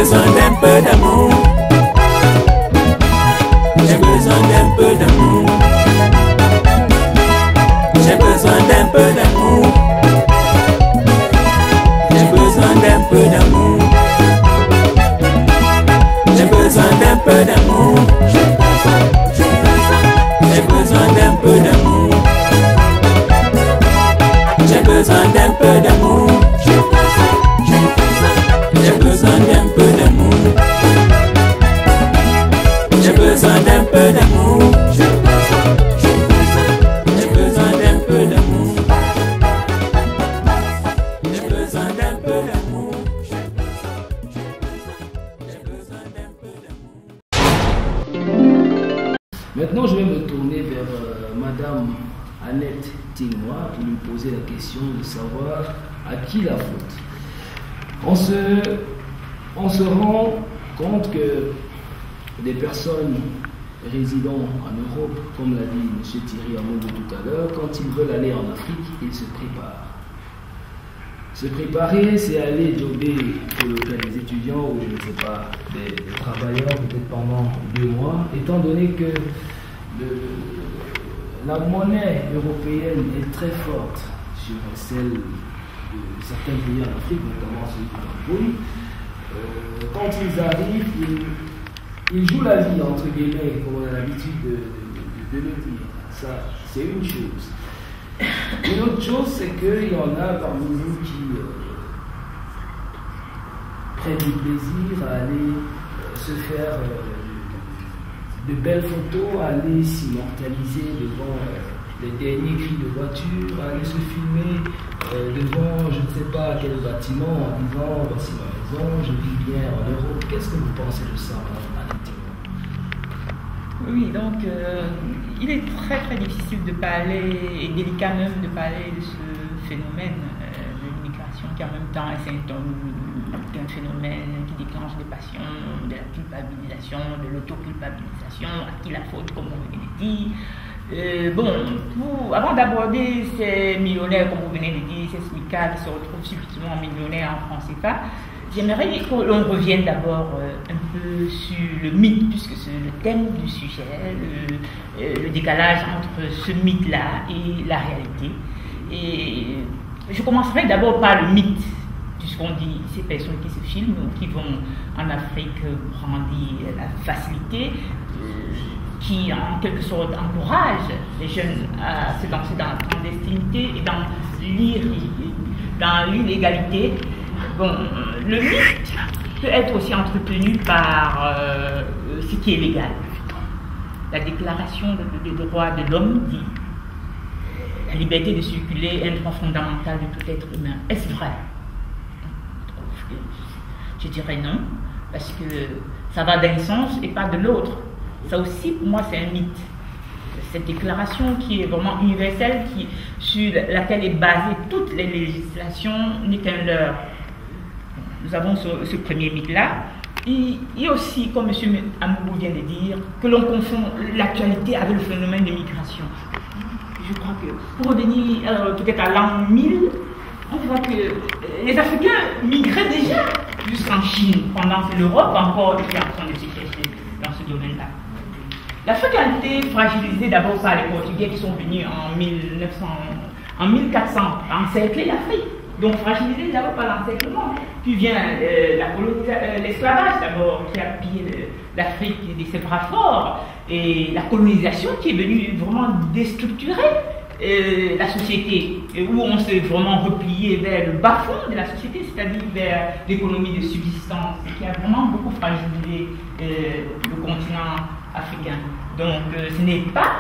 besoin d'un peu d'amour. J'ai besoin d'un peu d'amour. J'ai besoin d'un peu d'amour. J'ai besoin d'un peu d'amour. J'ai besoin d'un peu d'amour. J'ai besoin d'un peu d'amour. J'ai besoin d'un peu d'amour. J'ai besoin d'un peu d'amour. J'ai besoin d'un peu d'amour. J'ai besoin d'un peu d'amour. J'ai besoin d'un peu d'amour. J'ai besoin d'un peu d'amour. Maintenant, je vais me tourner vers Madame Annette Témoin pour lui poser la question de savoir à qui la faute. On se rend compte que des personnes résidant en Europe, comme l'a dit M. Thierry Amoudou tout à l'heure, quand ils veulent aller en Afrique, ils se préparent. Se préparer, c'est aller jobber pour le cas des étudiants ou je ne sais pas, des travailleurs peut-être pendant 2 mois, étant donné que la monnaie européenne est très forte sur celle de certains pays en Afrique, notamment celui du Cameroun. Quand ils arrivent, ils jouent la vie, entre guillemets, comme on a l'habitude de le dire. Ça, c'est une chose. Une autre chose, c'est qu'il y en a parmi nous qui prennent du plaisir à aller se faire de belles photos, à aller s'immortaliser devant les derniers cris de voiture, à aller se filmer devant je ne sais pas quel bâtiment en disant voici ma maison, je vis bien en Europe. Qu'est-ce que vous pensez de ça, Madame Annette? Oui, donc il est très très difficile de parler, et délicat même de parler de ce phénomène de l'immigration qui en même temps est un phénomène qui déclenche des passions, de la culpabilisation, de l'autoculpabilisation, à qui la faute, comme on venait de dire. Avant d'aborder ces millionnaires, comme vous venez de dire, ces smicards qui se retrouvent subitement millionnaires en francs CFA, j'aimerais que l'on revienne d'abord un peu sur le mythe, puisque c'est le thème du sujet, le décalage entre ce mythe-là et la réalité. Et je commencerai d'abord par le mythe, puisqu'on dit ces personnes qui se filment ou qui vont en Afrique brandir la facilité, qui en quelque sorte encouragent les jeunes à se lancer dans la clandestinité et dans l'illégalité. Bon, le mythe peut être aussi entretenu par ce qui est légal. La déclaration des droits de l'homme dit la liberté de circuler est un droit fondamental de tout être humain. Est-ce vrai? Je dirais non, parce que ça va d'un sens et pas de l'autre. Ça aussi, pour moi, c'est un mythe. Cette déclaration qui est vraiment universelle, sur laquelle est basée toutes les législations, n'est qu'un leurre. Nous avons ce premier mythe-là. Il y a aussi, comme M. Amoudou vient de dire, que l'on confond l'actualité avec le phénomène de migration. Je crois que, pour revenir peut-être à l'an 1000, on voit que les Africains migraient déjà jusqu'en Chine, pendant que l'Europe encore était en train de se chercher dans ce domaine-là. L'Afrique a été fragilisée d'abord par les Portugais qui sont venus en 1400 encercler l'Afrique. Donc fragilisée d'abord par l'encerclement. Puis vient l'esclavage d'abord qui a pillé l'Afrique de ses bras forts. Et la colonisation qui est venue vraiment déstructurer la société, où on s'est vraiment replié vers le bas-fond de la société, c'est-à-dire vers l'économie de subsistance, qui a vraiment beaucoup fragilisé le continent africain. Donc ce n'est pas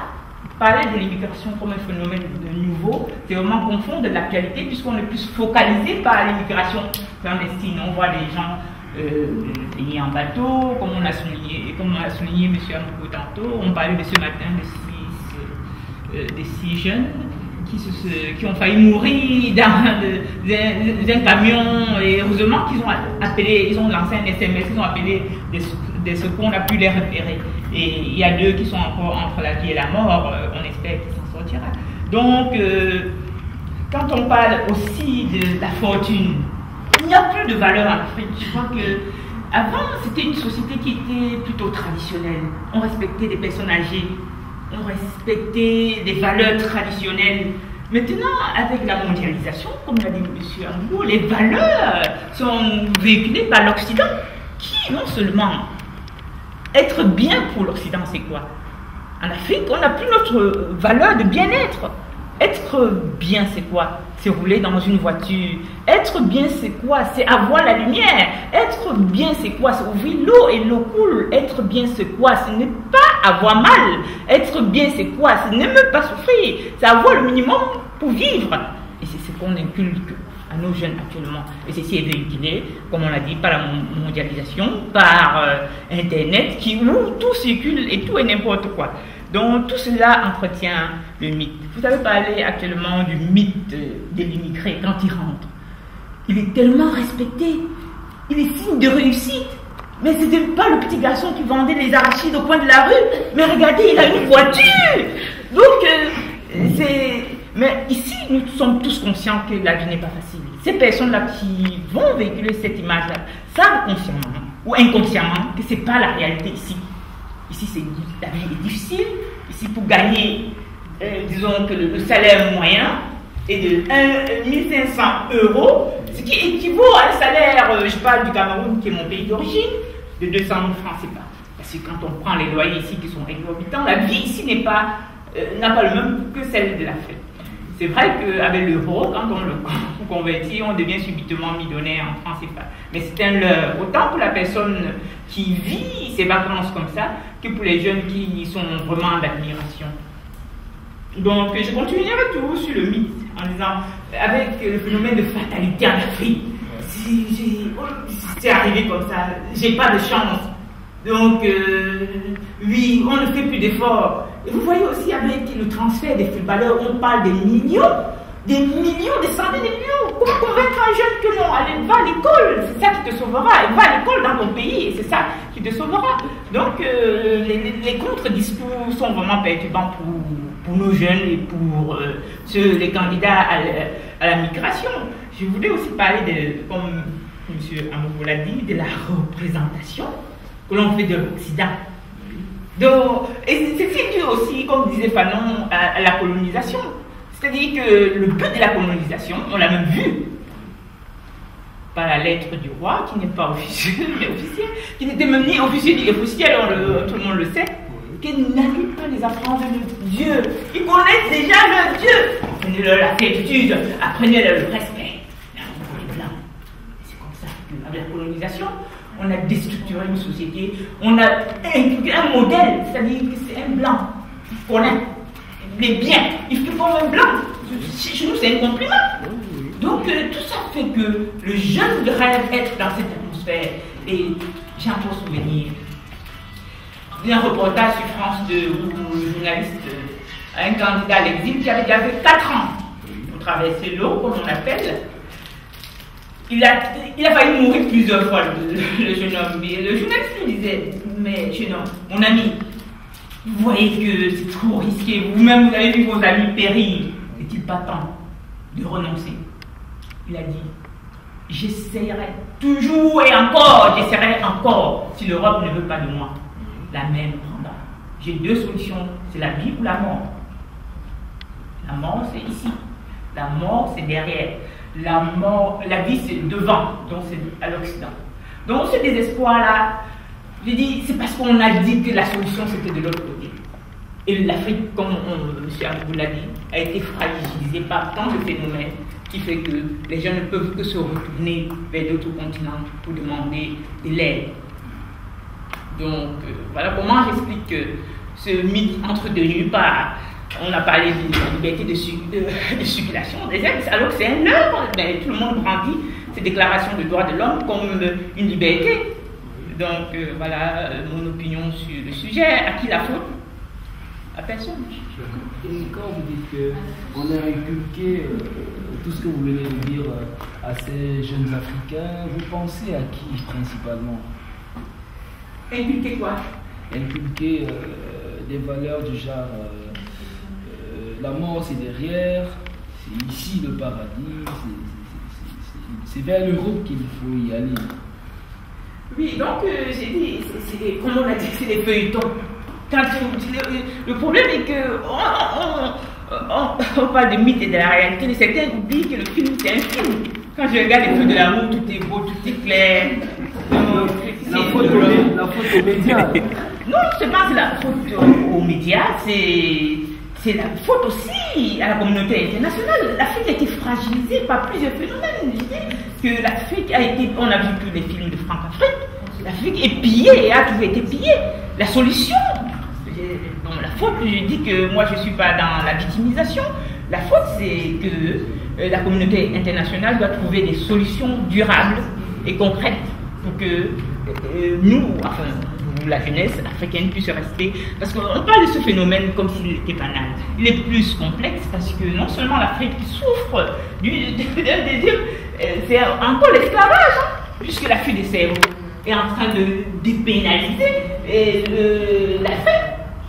parler de l'immigration comme un phénomène nouveau, c'est vraiment confondre l'actualité, puisqu'on est plus focalisé par l'immigration clandestine. On voit des gens venir en bateau, comme a souligné M. Amoudou tantôt. On parlait de ce matin de 6 jeunes qui ont failli mourir dans un camion, et heureusement qu'ils ont lancé un SMS, ils ont appelé des secours, on a pu les repérer. Et il y a 2 qui sont encore entre la vie et la mort, on espère qu'ils s'en sortira. Donc, quand on parle aussi de la fortune, il n'y a plus de valeur en Afrique. Je crois que Avant, c'était une société qui était plutôt traditionnelle. On respectait les personnes âgées, on respectait des valeurs traditionnelles. Maintenant, avec la mondialisation, comme l'a dit M. Ambou, les valeurs sont véhiculées par l'Occident, qui non seulement être bien pour l'Occident, c'est quoi? En Afrique, on n'a plus notre valeur de bien-être. Être bien, c'est quoi? C'est rouler dans une voiture. Être bien, c'est quoi? C'est avoir la lumière. Être bien, c'est quoi? C'est ouvrir l'eau et l'eau coule. Être bien, c'est quoi? Ce n'est pas avoir mal. Être bien, c'est quoi? C'est ne même pas souffrir. C'est avoir le minimum pour vivre. Et c'est ce qu'on inculque à nos jeunes actuellement. Et ceci est véhiculé, comme on l'a dit, par la mondialisation, par Internet, où tout circule et tout est n'importe quoi. Donc tout cela entretient le mythe. Vous avez parlé actuellement du mythe de l'immigré quand il rentre. Il est tellement respecté. Il est signe de réussite. Mais ce n'était pas le petit garçon qui vendait les arachides au coin de la rue. Mais regardez, il a une voiture. Donc Mais ici, nous sommes tous conscients que la vie n'est pas facile. Ces personnes-là qui vont véhiculer cette image-là savent consciemment ou inconsciemment que ce n'est pas la réalité ici. Ici, la vie est difficile. Ici, pour gagner, disons que le salaire moyen est de 1500 €, ce qui équivaut à un salaire, je parle du Cameroun, qui est mon pays d'origine, de 200 000 francs CFA. Parce que quand on prend les loyers ici qui sont exorbitants, la vie ici n'a pas le même que celle de l'Afrique. C'est vrai qu'avec l'euro, quand on le convertit, on devient subitement millionnaire en francs CFA. Mais c'est un leurre, autant pour la personne qui vit ses vacances comme ça, que pour les jeunes qui sont vraiment d'admiration. Donc, je continuerai toujours sur le mythe, en disant, avec le phénomène de fatalité en Afrique, c'est arrivé comme ça, j'ai pas de chance. Donc, oui, on ne fait plus d'efforts. Et vous voyez aussi avec le transfert des footballeurs, on parle des millions, des centaines de millions. Comment convaincre un jeune que non, allez, va à l'école, c'est ça qui te sauvera. Et va à l'école dans ton pays, et c'est ça qui te sauvera. Donc, les contre-discours sont vraiment perturbants pour nos jeunes et pour les candidats à la migration. Je voulais aussi parler, comme M. Amoubou l'a dit, de la représentation que l'on fait de l'Occident. Donc, et c'est dû aussi, comme disait Fanon, à la colonisation. C'est-à-dire que le but de la colonisation, on l'a même vu par la lettre du roi, qui n'est pas officielle, mais officielle, qui n'était même ni officielle ni officielle, tout le monde le sait, qu'il n'arrive pas les apprendre de Dieu. Ils connaissent déjà leur Dieu. Apprenez-leur la certitude, apprenez-leur le respect. Là, pour les blancs. C'est comme ça qu'avec la colonisation, on a déstructuré une société, on a inculqué un modèle, c'est-à-dire que c'est un blanc qui connaît les biens, il fait comme un blanc. Chez nous, c'est un compliment. Donc, tout ça fait que le jeune rêve être dans cette atmosphère. Et j'ai encore souvenir d'un reportage sur France 2 où le journaliste, un candidat à l'exil qui avait déjà fait 4 ans pour traverser l'eau, comme on appelle. Il a failli mourir plusieurs fois, le jeune homme. Et le journaliste lui disait, mais jeune homme, mon ami, vous voyez que c'est trop risqué, vous-même vous avez vu vos amis périr. N'est-il pas temps de renoncer? Il a dit, j'essaierai toujours et encore, j'essaierai encore. Si l'Europe ne veut pas de moi, la mer me prendra. J'ai 2 solutions, c'est la vie ou la mort. La mort, c'est ici. La mort, c'est derrière. La vie, c'est devant, donc c'est à l'Occident. Donc ce désespoir-là, je dis, c'est parce qu'on a dit que la solution, c'était de l'autre côté. Et l'Afrique, comme M. Abou l'a dit, a été fragilisée par tant de phénomènes qui fait que les gens ne peuvent que se retourner vers d'autres continents pour demander de l'aide. Donc, voilà comment j'explique que ce mythe entre deux nues part. On a parlé de la liberté de circulation des êtres, alors que c'est un leurre. Ben, tout le monde brandit ces déclarations de droits de l'homme comme une liberté. Donc, voilà mon opinion sur le sujet. À qui la faute? À personne. Et quand vous dites qu'on a inculqué tout ce que vous venez de dire à ces jeunes Africains, vous pensez à qui principalement? Inculquer quoi? Inculquer des valeurs du genre la mort c'est derrière, c'est ici le paradis, c'est vers l'Europe qu'il faut y aller. Oui, donc j'ai dit, comme on a dit, c'est des feuilletons. Le problème est que on parle de mythe et de la réalité, mais certains oublient que le film c'est un film. Quand je regarde les feux de l'amour, tout est beau, tout est clair. La faute aux médias. Non, je pense que la faute aux médias, c'est la faute aussi à la communauté internationale. L'Afrique a été fragilisée par plusieurs phénomènes. Je dis que l'Afrique a été, on a vu tous les films de Franc-Afrique, l'Afrique est pillée et a toujours été pillée. La solution, bon, la faute, je dis que moi je ne suis pas dans la victimisation. La faute, c'est que la communauté internationale doit trouver des solutions durables et concrètes pour que nous, enfin, la jeunesse africaine puisse rester. Parce qu'on parle de ce phénomène comme s'il était banal. Il est plus complexe parce que non seulement l'Afrique souffre d'un désir, c'est encore l'esclavage, hein, puisque la fuite des cerveaux est en train de dépénaliser l'Afrique.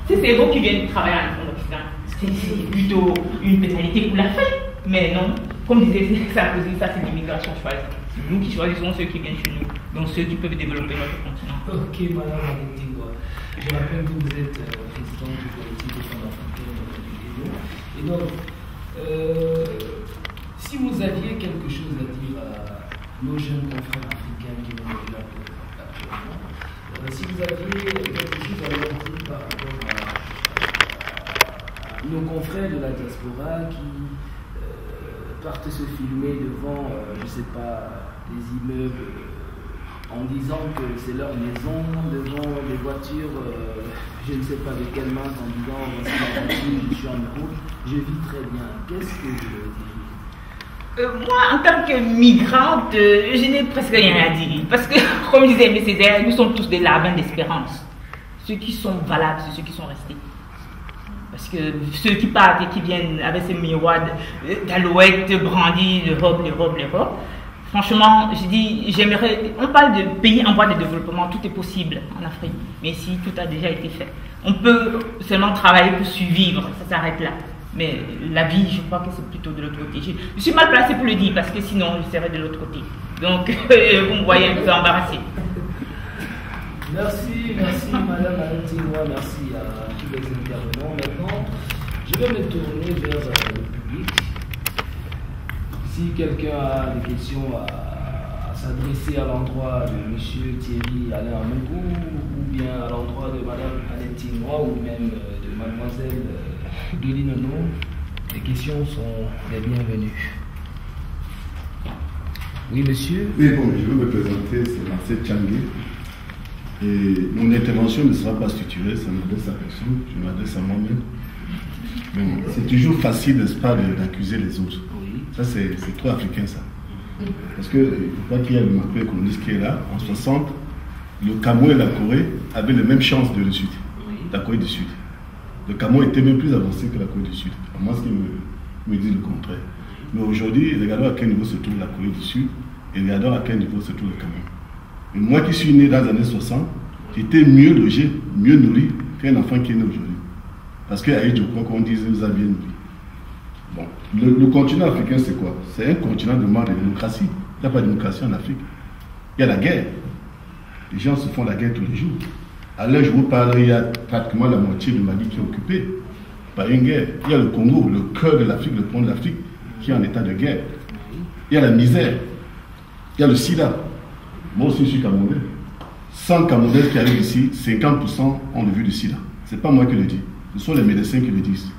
Ces cerveaux qui viennent travailler en Occident, c'est plutôt une pénalité pour l'Afrique. Mais non, comme disait Sarkozy, ça c'est l'immigration choisie. C'est nous qui choisissons ceux qui viennent chez nous, donc ceux qui peuvent développer notre continent. Ok, madame Alentigua. Je rappelle que vous êtes présidente du collectif des femmes africaines du Guédon. Et donc, si vous aviez quelque chose à dire à nos jeunes confrères africains qui vont venir actuellement, si vous aviez quelque chose à leur dire par rapport à nos confrères de la diaspora qui partent se filmer devant, je ne sais pas, des immeubles en disant que c'est leur maison, devant des voitures, je ne sais pas de quelle marque, en disant voici ma voiture, je suis en route, je vis très bien. Qu'est-ce que je veux dire? Moi, en tant que migrante, je n'ai presque rien à dire. Parce que, comme disait M. Césaire, nous sommes tous des larbins d'espérance. Ceux qui sont valables, c'est ceux qui sont restés. Parce que ceux qui partent et qui viennent avec ces miroirs d'alouettes brandis, l'Europe, franchement, je dis, j'aimerais. On parle de pays en voie de développement, tout est possible en Afrique. Mais ici, tout a déjà été fait. On peut seulement travailler pour survivre, ça s'arrête là. Mais la vie, je crois que c'est plutôt de l'autre côté. Je suis mal placé pour le dire parce que sinon, je serais de l'autre côté. Donc, vous me voyez un peu embarrassé. Merci Madame Alentigua, merci à tous les intervenants. Maintenant, je vais me tourner vers le public. Si quelqu'un a des questions à s'adresser à l'endroit de M. Thierry Alain Amongou, ou bien à l'endroit de Madame Alentigua, ou même de Mademoiselle Guéli Nono, les questions sont les bienvenues. Oui, monsieur. Oui, bon, je vais me présenter, c'est Marcel Tchangé. Et mon intervention ne sera pas structurée, ça m'adresse à personne, je m'adresse à moi-même. Mais bon, c'est toujours facile, n'est-ce pas, d'accuser les autres. Oui. Ça, c'est trop africain, ça. Parce que, il ne faut pas qu'il y ait le marqueur communiste qui est là. En 60, le Cameroun et la Corée avaient les mêmes chances de le Sud, la Corée du Sud. Le Cameroun était même plus avancé que la Corée du Sud. Moi, ce qui me dit le contraire. Mais aujourd'hui, regardons à quel niveau se trouve la Corée du Sud et regardons à quel niveau se trouve le Cameroun. Et moi qui suis né dans les années 60, j'étais mieux logé, mieux nourri qu'un enfant qui est né aujourd'hui. Parce qu'à Aïe, je crois qu'on disait nous a bien nourri. Bon, le continent africain, c'est quoi? C'est un continent de manque de démocratie. Il n'y a pas de démocratie en Afrique. Il y a la guerre. Les gens se font la guerre tous les jours. À l'heure, je vous parle, il y a pratiquement la moitié de Mali qui est occupée par une guerre. Il y a le Congo, le cœur de l'Afrique, le pont de l'Afrique, qui est en état de guerre. Il y a la misère. Il y a le sida. Moi aussi, je suis Camerounais. 100 Camerounais qui arrivent ici, 50% ont le vu du sida. Ce n'est pas moi qui le dis. Ce sont les médecins qui le disent.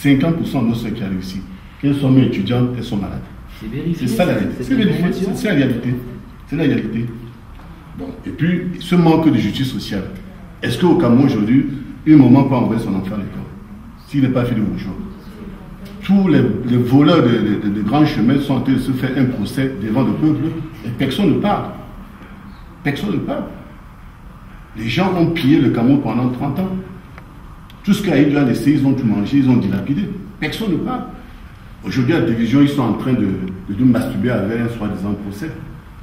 50% de nos soeurs qui arrivent ici, qu'elles soient même étudiantes, elles sont malades. C'est ça la réalité. C'est la réalité. C'est la réalité. Bon. Et puis, ce manque de justice sociale. Est-ce qu'au Cameroun aujourd'hui, un moment peut envoyer son enfant à l'école s'il n'est pas fait de bourgeois? Tous les voleurs de grands chemins sont en train de se faire un procès devant le peuple et personne ne parle. Personne ne parle. Les gens ont pillé le Cameroun pendant 30 ans. Tout ce qu'Aïd a laissé, ils ont tout mangé, ils ont dilapidé. Personne ne parle. Aujourd'hui, à la télévision, ils sont en train de nous masturber avec un soi-disant procès.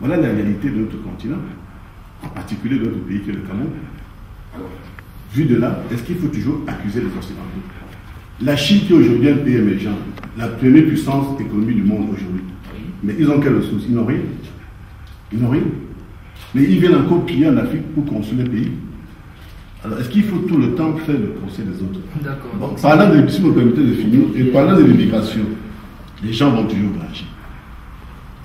Voilà la réalité de notre continent, en particulier de notre pays qui est le Cameroun. Alors, vu de là, est-ce qu'il faut toujours accuser les Occidentaux? La Chine qui est aujourd'hui un pays émergent, la première puissance économique du monde aujourd'hui. Mais ils ont quelles ressources? Ils n'ont rien. Ils n'ont rien. Mais ils viennent encore piller en Afrique pour construire le pays. Alors, est-ce qu'il faut tout le temps faire le procès des autres? D'accord. Bon, parlant de, si vous me permettez de finir, et parlant de l'immigration, les gens vont toujours brancher.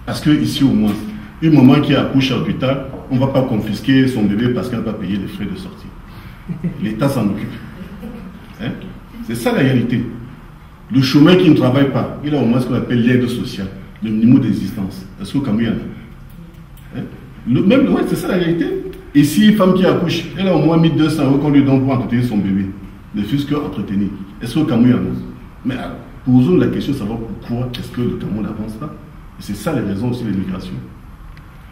Parce que ici, au moins, une maman qui accouche à l'hôpital, on ne va pas confisquer son bébé parce qu'elle va payer les frais de sortie. L'État s'en occupe. Hein? C'est ça la réalité. Le chômeur qui ne travaille pas, il a au moins ce qu'on appelle l'aide sociale, le minimum d'existence. Est-ce qu'au Cameroun, il y en a? Hein? Ouais, c'est ça la réalité. Et si une femme qui accouche, elle a au moins 1200 € qu'on lui donne pour entretenir son bébé, ne fût-ce qu'entretenir. Est-ce qu'au Cameroun, il y en a? Mais alors, posons la question de savoir pourquoi est-ce que le Cameroun n'avance pas. Et c'est ça les raisons aussi de l'immigration.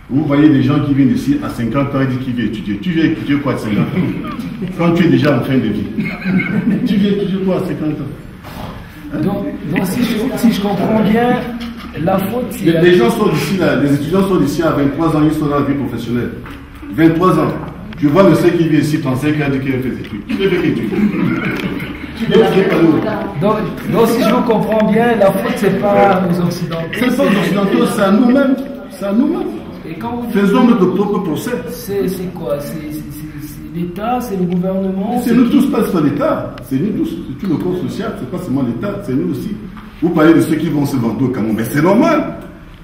Vous voyez des gens qui viennent ici à 50 ans et disent qu'ils viennent étudier. Tu viens étudier quoi à 50 ans? Quand tu es déjà en fin de vie. Tu viens étudier quoi à 50 ans? Hein? Donc si je comprends bien, la faute c'est... Les gens sont d'ici là, les étudiants sont d'ici à 23 ans, ils sont dans la vie professionnelle. 23 ans. Tu vois le seul qui vient ici, 35 ans, dit qu'il a fait des trucs. Tu viens faire des trucs. Donc si je vous comprends bien, la faute c'est pas aux Occidentaux. C'est pas aux Occidentaux, c'est à nous-mêmes. C'est à nous-mêmes. Et quand vous faisons notre propre procès. C'est quoi? C'est l'État, c'est le gouvernement? C'est nous tous, pas seulement l'État. C'est nous tous, c'est tout le corps social, c'est pas seulement l'État, c'est nous aussi. Vous parlez de ceux qui vont se vendre au Cameroun, mais c'est normal.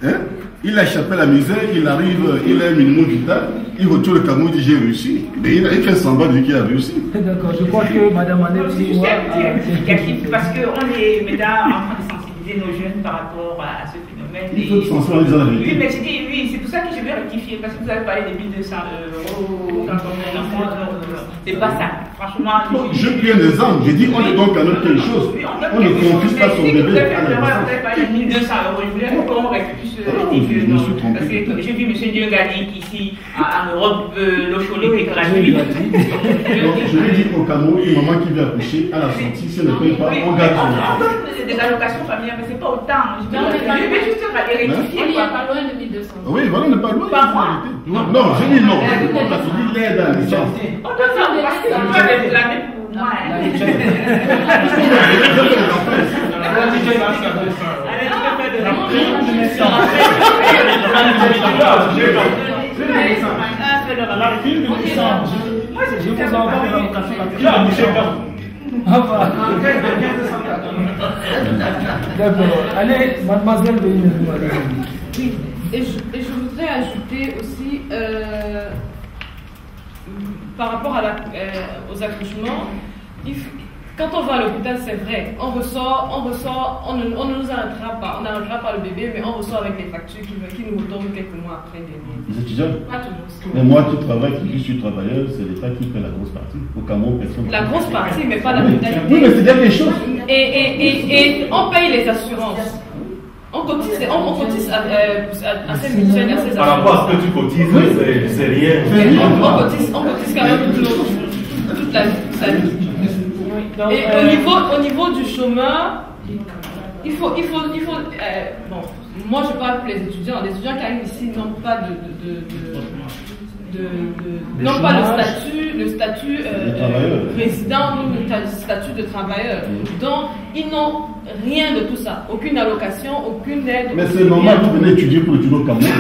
Hein? Il a échappé à la misère, il arrive, il a un minimum vital, il retourne le Cameroun, il dit j'ai réussi. Mais il fait semblant de dire qu'il a réussi. D'accord, je crois que Mme Annette... Parce qu'on est maintenant en train de sensibiliser nos jeunes par rapport à ce phénomène. Il faut sensibiliser la vérité. Oui, mais je dis, oui, c'est pour ça que je vais rectifier, parce que vous avez parlé des 1200 € quand on est enfant. C'est pas ça, franchement. Je prends un exemple, j'ai dit on est donc à notre quelque chose. On ne confisque pas son bébé. Vous avez parlé de 1200 €, je voulais qu'on rectifie ce parce que j'ai vu M. Dieu-Gadi ici en Europe, l'eau chaude est gratuite. Donc je lui dis au Cameroun, une maman qui vient accoucher, à la sortie, si elle ne paye pas, on garde son enfant. On donne des allocations familiales, mais c'est pas autant. Je vais juste rectifier. On n'est pas loin de 1200 €. Oui, voilà, on n'est pas loin. Par mois. Non, je dis non. Parce que dit l'aide à la licence. On donne ça parce que tu vas réclamer pour moi. Je vous envoie D'accord. Allez, mademoiselle de Oui, et je voudrais ajouter aussi, par rapport à aux accouchements, quand on va à l'hôpital, c'est vrai, on ne nous arrêtera pas, on n'arrêtera pas le bébé, mais on ressort avec des factures qui nous retombent quelques mois après. Les étudiants? Pas tous. Mais moi qui travaille, qui suis travailleur, c'est l'État qui fait la grosse partie. Au Cameroun, personne. La grosse partie, mais pas la totalité. Oui, mais c'est bien des choses. Et on paye les assurances. On cotise à ces mutuelles, à ces assurances. Par rapport à ce que tu cotises, c'est rien. On cotise quand même toute la vie. Et au niveau du chômeur, il faut bon, moi je parle pour les étudiants qui arrivent ici n'ont pas n'ont pas le statut résident ou le statut de travailleur. Donc ils n'ont rien de tout ça, aucune allocation, aucune aide. Mais c'est normal, tu venais étudier pour étudier au Cameroun.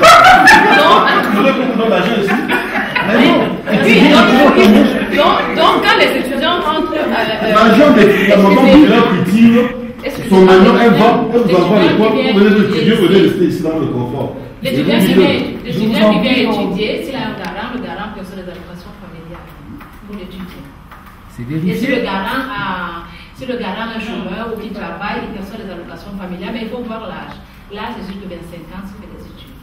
Non, l'argent ici. Donc quand les étudiants rentrent l'argent des mamans qui tirent son maillot, elle vous envoie le poids pour venir étudier, vous venez rester ici dans le confort. L'étudiant qui vient étudier, s'il a un garant, le garant peut faire les allocations familiales pour l'étudier. C'est Et si vérifié. le garant est chômeur ou qui travaille, il perçoit les allocations familiales, mais il faut voir l'âge. L'âge, c'est juste de 25 ans, c'est fait des études.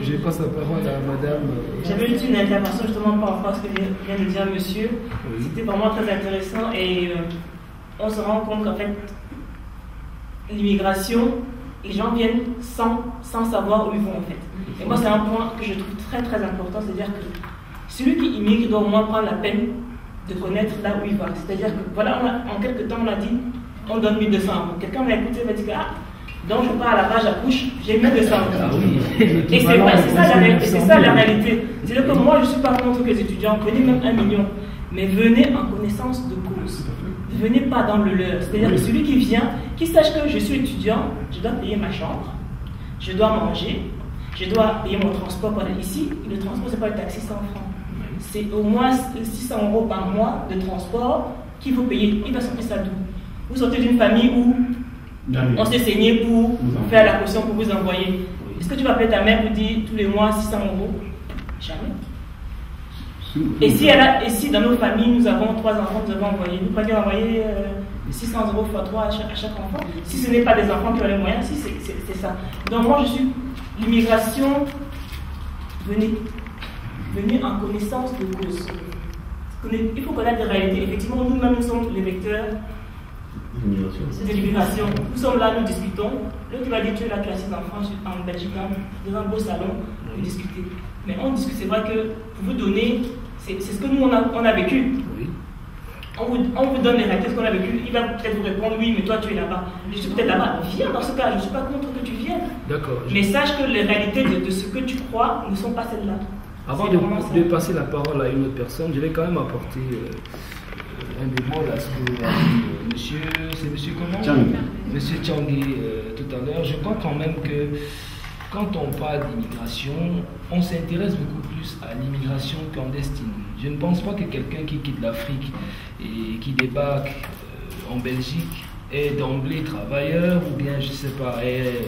Je passe la parole à madame. J'avais eu une intervention justement par rapport à ce que vient de dire monsieur. Oui. C'était vraiment très intéressant et on se rend compte qu'en fait, l'immigration, les gens viennent sans savoir où ils vont en fait. Et moi, c'est un point que je trouve très très important, c'est-à-dire que celui qui immigre doit au moins prendre la peine de connaître là où il va. C'est-à-dire que voilà, en quelques temps, on a dit, on donne 1200 €. Quelqu'un m'a écouté, m'a dit que donc je pars à la page à couche, j'ai 1200 €. Et c'est vrai, c'est ça la réalité. C'est-à-dire que moi, je ne suis pas contre que les étudiants prennent même 1 million, mais venez en connaissance de cause. Ne venez pas dans le leur. C'est-à-dire que celui qui vient, qui sache que je suis étudiant, je dois payer ma chambre, je dois manger, je dois payer mon transport pour aller ici. Le transport, c'est pas le taxi 100 francs. C'est au moins 600 € par mois de transport qu'il faut payer. Il va sortir ça d'où? Vous sortez d'une famille où on s'est saigné pour faire la caution pour vous envoyer. Est-ce que tu vas appeler ta mère pour dire tous les mois 600 €? Jamais. Et si dans nos familles nous avons 3 enfants, nous avons envoyé, nous pouvons envoyer 600 € x 3 à chaque enfant. Si ce n'est pas des enfants qui ont les moyens, si c'est ça. Donc moi je suis l'immigration, venez en connaissance de cause. Il faut connaître les réalités. Effectivement, nous-mêmes, nous sommes les vecteurs de l'immigration. Nous sommes là, nous discutons. L'autre va dire tu es là, tu as 6 enfants en Belgique, dans un beau salon, pour discuter. Mais on discute, c'est vrai que pour vous donner, c'est ce que nous, on a vécu. On vous donne les réalités, ce qu'on a vécu. Il va peut-être vous répondre oui, mais toi tu es là-bas. Je suis peut-être là-bas. Viens dans ce cas, je ne suis pas contre que tu viennes. D'accord. Mais sache que les réalités de ce que tu crois ne sont pas celles-là. Avant de passer la parole à une autre personne, je vais quand même apporter un bémol à ce que c'est monsieur comment Tchangui. Monsieur Tchangui tout à l'heure. Je crois quand même que quand on parle d'immigration, on s'intéresse beaucoup plus à l'immigration clandestine. Je ne pense pas que quelqu'un qui quitte l'Afrique et qui débarque en Belgique est d'emblée travailleur ou bien, je ne sais pas, est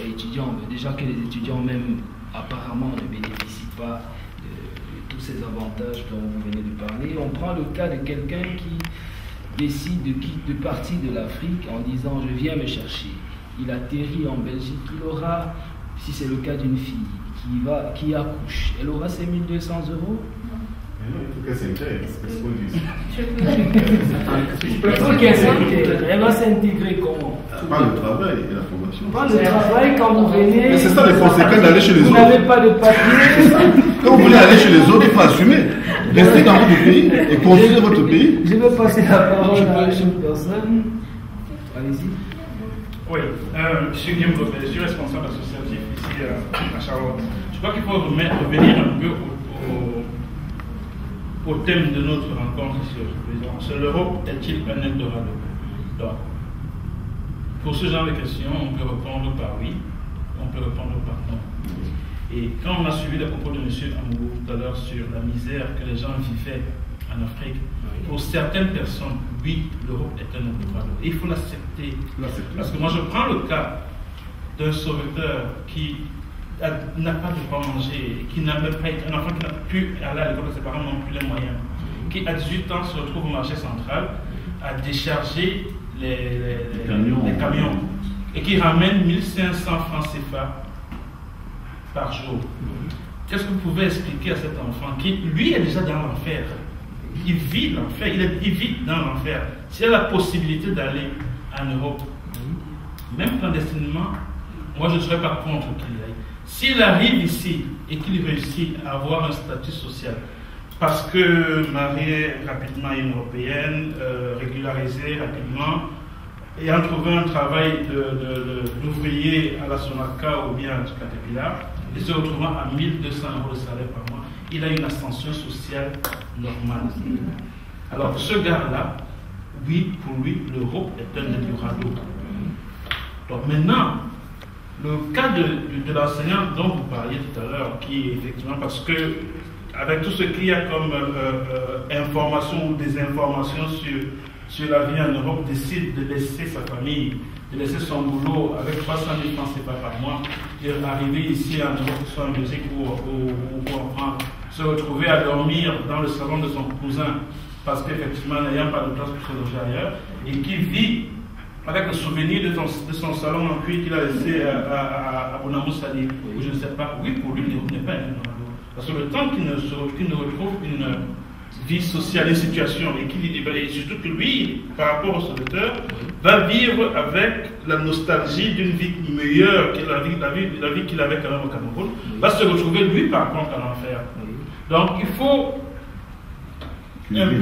étudiant. Déjà que les étudiants même apparemment ne bénéficient pas de tous ces avantages dont vous venez de parler. On prend le cas de quelqu'un qui décide de partir de l'Afrique en disant je viens me chercher. Il atterrit en Belgique, il aura, si c'est le cas d'une fille qui accouche, elle aura ses 1 200 €. Mais non, il faut qu'elle s'intègre, c'est ce qu'on dit. Elle va s'intégrer comment? Pas le travail et la formation. Pas le travail quand vous venez. Mais c'est ça les conséquences d'aller chez les autres. Vous n'avez pas de papier. Quand vous voulez aller chez les autres, il faut assumer. Restez dans votre pays et construisez votre pays. Je vais passer la parole à une personne. Allez-y. Oui, je suis Guillaume Lopez, je suis responsable associatif ici à Charlotte. Je crois qu'il faut revenir un peu au thème de notre rencontre ici aujourd'hui. C'est l'Europe est-il un Eldorado? Donc, pour ce genre de questions, on peut répondre par oui, on peut répondre par non. Et quand on a suivi les propos de M. Amourou tout à l'heure sur la misère que les gens vivaient en Afrique, pour certaines personnes, oui, l'Europe est un Eldorado. Et il faut l'accepter. Parce que moi, je prends le cas d'un sauveteur qui n'a pas de quoi manger, qui n'a même pas un enfant qui n'a plus aller à l'école, ses parents n'ont plus les moyens, qui à 18 ans se retrouve au marché central à décharger les camions et qui ramène 1500 francs CFA par jour. Qu'est-ce que vous pouvez expliquer à cet enfant qui, lui, est déjà dans l'enfer? Il vit l'enfer, il vit dans l'enfer. S'il a la possibilité d'aller en Europe, même clandestinement, moi je ne serais pas contre qu'il aille. S'il arrive ici et qu'il réussit à avoir un statut social, parce que marié rapidement à une européenne, régularisé rapidement, ayant trouvé un travail d'ouvrier à la Sonaca ou bien à Caterpillar, et se retrouvant à 1 200 € de salaire par mois, il a une ascension sociale normale. Alors ce gars-là, oui, pour lui, l'Europe est un Eldorado. Donc maintenant, le cas de l'enseignant dont vous parliez tout à l'heure, qui effectivement, parce que avec tout ce qu'il y a comme information ou désinformation sur la vie en Europe, décide de laisser sa famille, de laisser son boulot avec 300 000 francs CFA par mois, et arriver ici en Europe, soit en Belgique ou en France, se retrouver à dormir dans le salon de son cousin, parce qu'effectivement, n'ayant pas de place pour se loger ailleurs, et qui vit avec le souvenir de son salon en cuir qu'il a laissé à Bonamou Sali, ou je ne sais pas, oui, pour lui, il n'est pas un Eldorado. Parce que le temps qu'il ne retrouve une vie sociale, une situation équilibrée, et surtout que lui, par rapport au sauveteur, va vivre avec la nostalgie d'une vie meilleure que la vie qu'il avait quand même au Cameroun, va se retrouver lui par contre en enfer. Donc il faut un peu,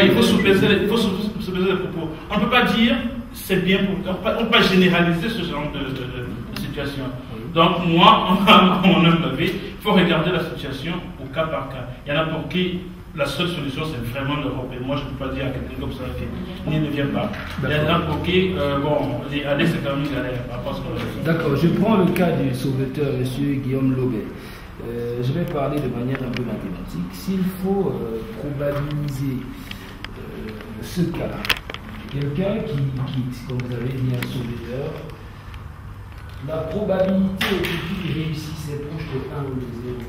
il faut sous-peser les propos. On ne peut pas dire c'est bien pour, on ne peut pas généraliser ce genre de situation. Donc moi, à mon humble avis, il faut regarder la situation au cas par cas. Il y en a pour qui la seule solution, c'est vraiment l'Europe. Et moi, je ne peux pas dire à quelqu'un comme ça qu'il ne vient pas. Il y a un ok, bon, aller, c'est quand même une galère. D'accord, je prends le cas du sauveteur, M. Guillaume Lobet. Je vais parler de manière un peu mathématique. S'il faut probabiliser ce cas, quelqu'un qui quitte, comme vous avez dit, un sauveteur, la probabilité qu'il réussisse est proche de 1 ou de 0.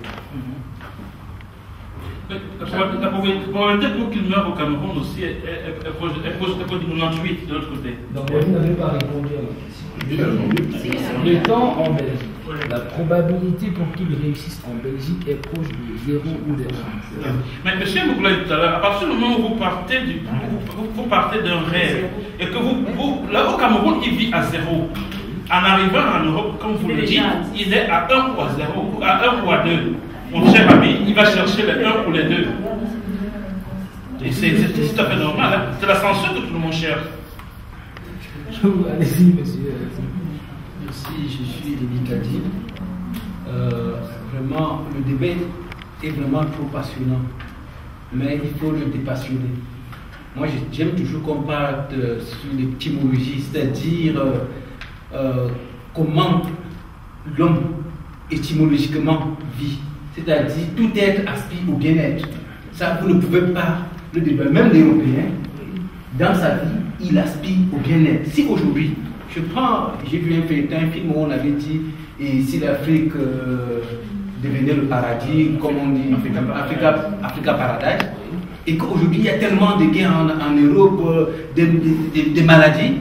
La probabilité pour qu'il meure au Cameroun aussi est proche de 98 de l'autre côté. Donc vous n'avez pas répondu à ma question. Le temps en Belgique. La probabilité pour qu'il réussisse en Belgique est proche de 0 ou de 1. Mais monsieur Moukoulaye, tout à l'heure, à partir du moment où vous partez d'un rêve et que là au Cameroun, il vit à 0. En arrivant en Europe, comme vous le dites, il est à 1 ou à 0, à 1 ou à 2. Mon cher ami, il va chercher les 1 ou les 2. Et c'est tout à fait normal. Hein? C'est la censure que tout le monde cherche. Allez-y, monsieur. Merci, je suis l'éducatif. Vraiment, le débat est vraiment trop passionnant. Mais il faut le dépassionner. Moi, j'aime toujours qu'on parle sur l'étymologie, c'est-à-dire comment l'homme étymologiquement vit. C'est-à-dire tout être aspire au bien-être. Ça, vous ne pouvez pas le débat. Même l'Européen, dans sa vie, il aspire au bien-être. Si aujourd'hui, j'ai vu un film où on avait dit, et si l'Afrique devenait le paradis, comme on dit, Africa Paradise, et qu'aujourd'hui il y a tellement de guerres en Europe, des maladies,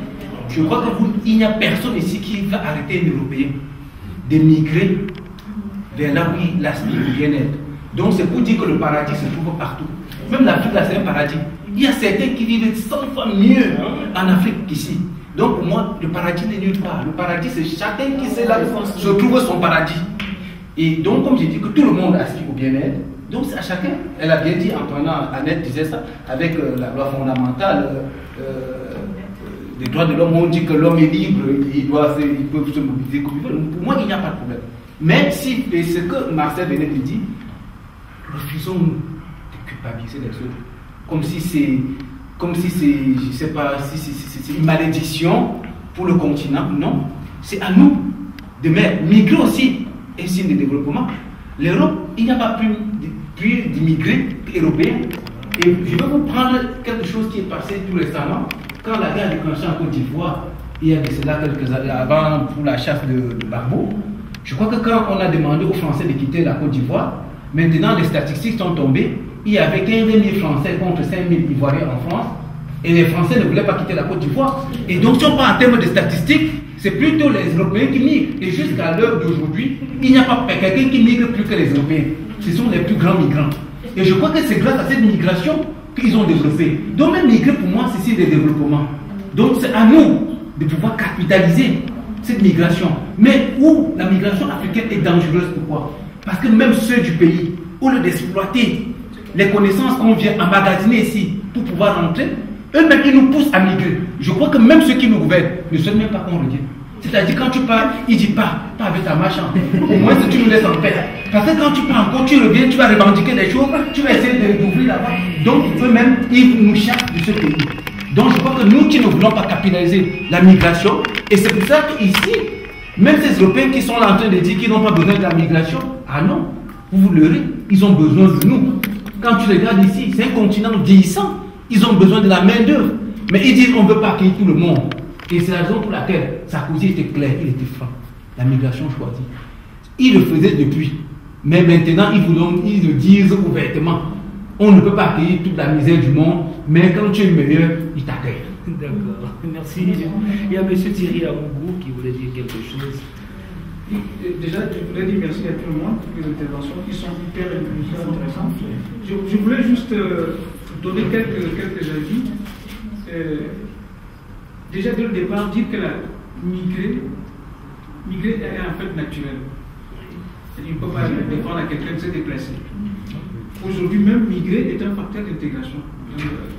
je crois qu'il n'y a personne ici qui va arrêter un Européen de migrer vers là où il aspire au bien-être. Donc c'est pour dire que le paradis se trouve partout. Même l'Afrique, là, c'est un paradis. Il y a certains qui vivent 100 fois mieux en Afrique qu'ici. Donc pour moi, le paradis n'est nulle part. Le paradis, c'est chacun qui sait là où se trouve son paradis. Et donc, comme j'ai dit, que tout le monde aspire au bien-être, donc c'est à chacun. Elle a bien dit, Annette disait ça, avec la loi fondamentale des droits de l'homme, on dit que l'homme est libre, il peut se mobiliser comme il veut. Pour moi, il n'y a pas de problème. Mais si, et ce que Marcel venait de dire, refusons de culpabiliser les autres. Comme si c'est, je sais pas, si c'est une malédiction pour le continent. Non, c'est à nous de mettre. Migrer aussi est signe de développement. L'Europe, il n'y a pas plus d'immigrés européens. Et je vais vous prendre quelque chose qui est passé tout récemment. Quand la guerre a déclenché en Côte d'Ivoire, il y a de cela quelques années avant pour la chasse de barbeaux. Je crois que quand on a demandé aux Français de quitter la Côte d'Ivoire, maintenant les statistiques sont tombées. Il y avait 15 000 Français contre 5 000 Ivoiriens en France. Et les Français ne voulaient pas quitter la Côte d'Ivoire. Et donc, si on parle en termes de statistiques, c'est plutôt les Européens qui migrent. Et jusqu'à l'heure d'aujourd'hui, il n'y a pas quelqu'un qui migre plus que les Européens. Ce sont les plus grands migrants. Et je crois que c'est grâce à cette migration qu'ils ont développé. Donc, même migrer, pour moi, c'est signe de développement. Donc, c'est à nous de pouvoir capitaliser cette migration. Mais où la migration africaine est dangereuse, pourquoi? Parce que même ceux du pays, au lieu d'exploiter les connaissances qu'on vient emmagasiner ici pour pouvoir rentrer, eux-mêmes ils nous poussent à migrer. Je crois que même ceux qui nous gouvernent ne savent même pas qu'on revient. C'est-à-dire quand tu pars, ils disent pas avec ta machin. Au moins si tu nous laisses en paix. Parce que quand tu pars encore, tu reviens, tu vas revendiquer des choses, tu vas essayer d'ouvrir là-bas. Donc eux-mêmes, ils nous chassent de ce pays. Donc je crois que nous qui ne voulons pas capitaliser la migration, et c'est pour ça qu'ici, même ces Européens qui sont là en train de dire qu'ils n'ont pas besoin de la migration, ah non, vous vous leurrez, ils ont besoin de nous. Quand tu regardes ici, c'est un continent vieillissant. Ils ont besoin de la main-d'œuvre. Mais ils disent qu'on ne veut pas accueillir tout le monde. Et c'est la raison pour laquelle Sarkozy était clair, il était franc. La migration choisie. Il le faisait depuis. Mais maintenant, ils le disent ouvertement. On ne peut pas accueillir toute la misère du monde, mais quand tu es meilleur, ils t'accueillent. D'accord, merci. Il y a M. Thierry Amougou qui voulait dire quelque chose. Déjà, je voulais dire merci à tout le monde pour les interventions qui sont hyper intéressantes. Je voulais juste donner quelques avis. Déjà, dès le départ, dire que migrer est en fait naturel. Il ne peut pas défendre à quelqu'un de se déplacer. Aujourd'hui, même migrer est un facteur d'intégration.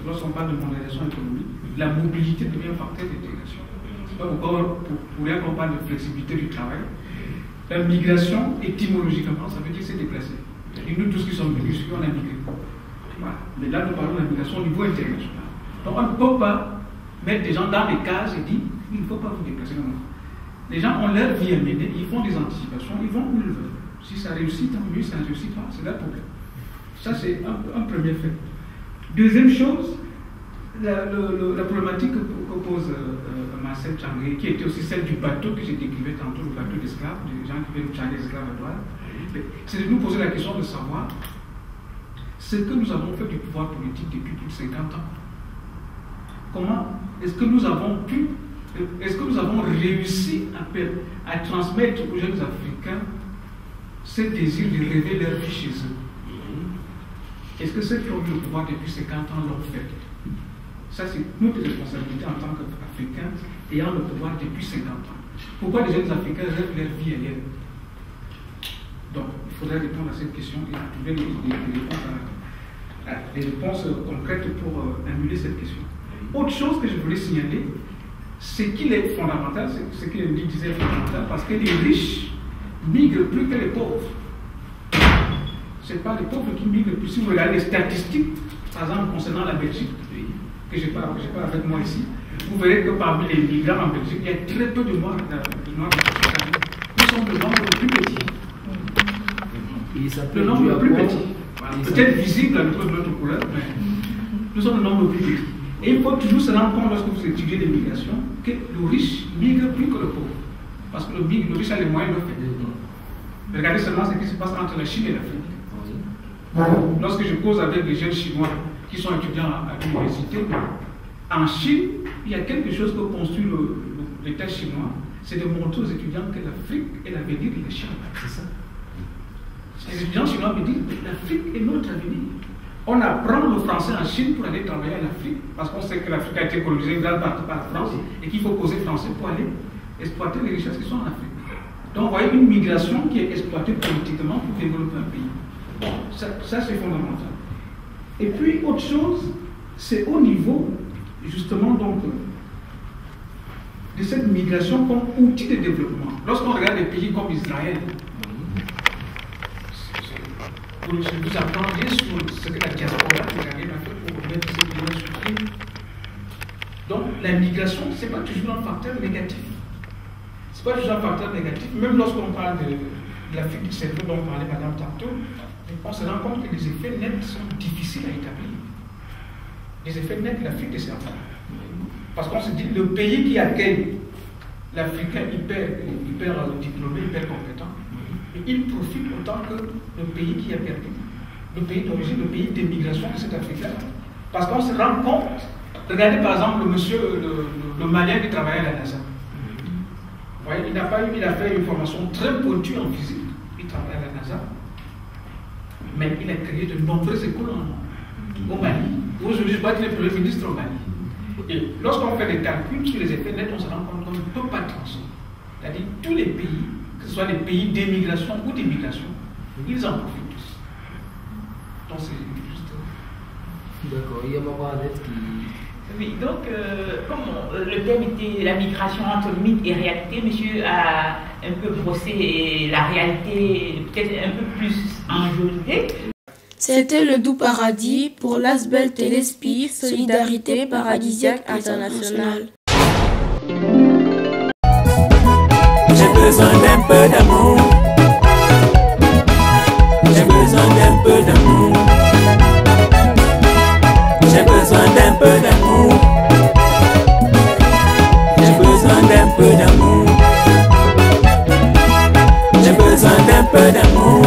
Lorsqu'on parle de mondialisation économique, la mobilité devient un facteur d'intégration. C'est pas encore pour rien qu'on parle de flexibilité du travail. La migration, étymologiquement, ça veut dire se déplacer. Et nous tous qui sommes venus, on a migré. Voilà. Mais là, nous parlons de l'immigration au niveau international. Donc on ne peut pas mettre des gens dans des cases et dire il ne faut pas vous déplacer. Non. Les gens ont leur vie à mener, ils font des anticipations, ils vont où ils veulent. Si ça réussit, tant mieux, si ça ne réussit pas, c'est leur problème. Ça, c'est un premier fait. Deuxième chose, la problématique que pose Marcel Tchangé, qui était aussi celle du bateau que j'ai décrivé tantôt, le bateau d'esclaves, des gens qui veulent changer d'esclaves à douane, c'est de nous poser la question de savoir ce que nous avons fait du pouvoir politique depuis plus de 50 ans. Comment est-ce que nous avons réussi à transmettre aux jeunes Africains ce désir de rêver leur vie chez eux? Est-ce que ceux qui ont eu le pouvoir depuis 50 ans l'ont fait? Ça, c'est notre responsabilité en tant qu'Africains ayant le pouvoir depuis 50 ans. Pourquoi les jeunes Africains rêvent leur vie ailleurs? Donc, il faudrait répondre à cette question et trouver des réponses concrètes pour annuler cette question. Autre chose que je voulais signaler, c'est qu'il est fondamental, c'est ce qu'il disait fondamental, parce que les riches migrent plus que les pauvres. Ce n'est pas les pauvres qui migrent plus. Si vous regardez les statistiques, par exemple concernant la Belgique, que je n'ai pas avec moi ici, vous verrez que parmi les migrants en Belgique, il y a très peu de Noirs. Nous sommes le nombre le plus petit. Le nombre le plus petit. Voilà. Peut-être visible à notre couleur, mais nous sommes le nombre le plus petit. Et il faut toujours se rendre compte, lorsque vous étudiez l'immigration, que le riche migre plus que le pauvre. Parce que le riche a les moyens de le faire. Regardez seulement ce qui se passe entre la Chine et l'Afrique. Lorsque je cause avec des jeunes Chinois qui sont étudiants à l'université, en Chine, il y a quelque chose que construit l'État chinois, c'est de montrer aux étudiants que l'Afrique est l'avenir de la Chine. C'est ça. Les étudiants chinois me disent que l'Afrique est notre avenir. On apprend le français en Chine pour aller travailler en Afrique, parce qu'on sait que l'Afrique a été colonisée une grande partie par la France et qu'il faut causer français pour aller exploiter les richesses qui sont en Afrique. Donc, vous voyez une migration qui est exploitée politiquement pour développer un pays. Ça c'est fondamental. Et puis, autre chose, c'est au niveau, justement, donc, de cette migration comme outil de développement. Lorsqu'on regarde des pays comme Israël, vous apprendrez sur ce que la diaspora israélienne a fait pour mettre ces pays sur pied. Donc, la migration, ce n'est pas toujours un facteur négatif. Ce n'est pas toujours un facteur négatif. Même lorsqu'on parle de l'Afrique du cerveau dont parlait Madame tantôt, on se rend compte que les effets nets sont difficiles à établir. Les effets nets de l'Afrique du cerveau. Parce qu'on se dit, le pays qui accueille l'Africain hyper diplômé, hyper compétent, il profite autant que le pays qui a perdu, le pays d'origine, le pays d'émigration de cet Africain. Parce qu'on se rend compte, regardez par exemple le Malien qui travaillait à la NASA. Vous voyez, il a fait une formation très pointue en physique, il travaille à la NASA, mais il a créé de nombreuses écoles au Mali. Aujourd'hui, je crois qu'il est Premier ministre au Mali. Et lorsqu'on fait des calculs sur les effets nets, on se rend compte qu'on ne peut pas transformer. C'est-à-dire tous les pays, que ce soit des pays d'émigration ou d'immigration, ils en profitent tous. Donc c'est juste... D'accord, il y a Maman Annette qui... Oui, donc, comme le thème était la migration entre mythe et réalité, monsieur a un peu brossé la réalité peut-être un peu plus enjolivée. C'était le Doux Paradis pour l'Asbel Téléspi, Solidarité Paradisiaque Internationale. J'ai besoin d'un peu d'amour. J'ai besoin d'un peu d'amour. J'ai besoin d'un peu d'amour. J'ai besoin d'un peu d'amour. J'ai besoin d'un peu d'amour.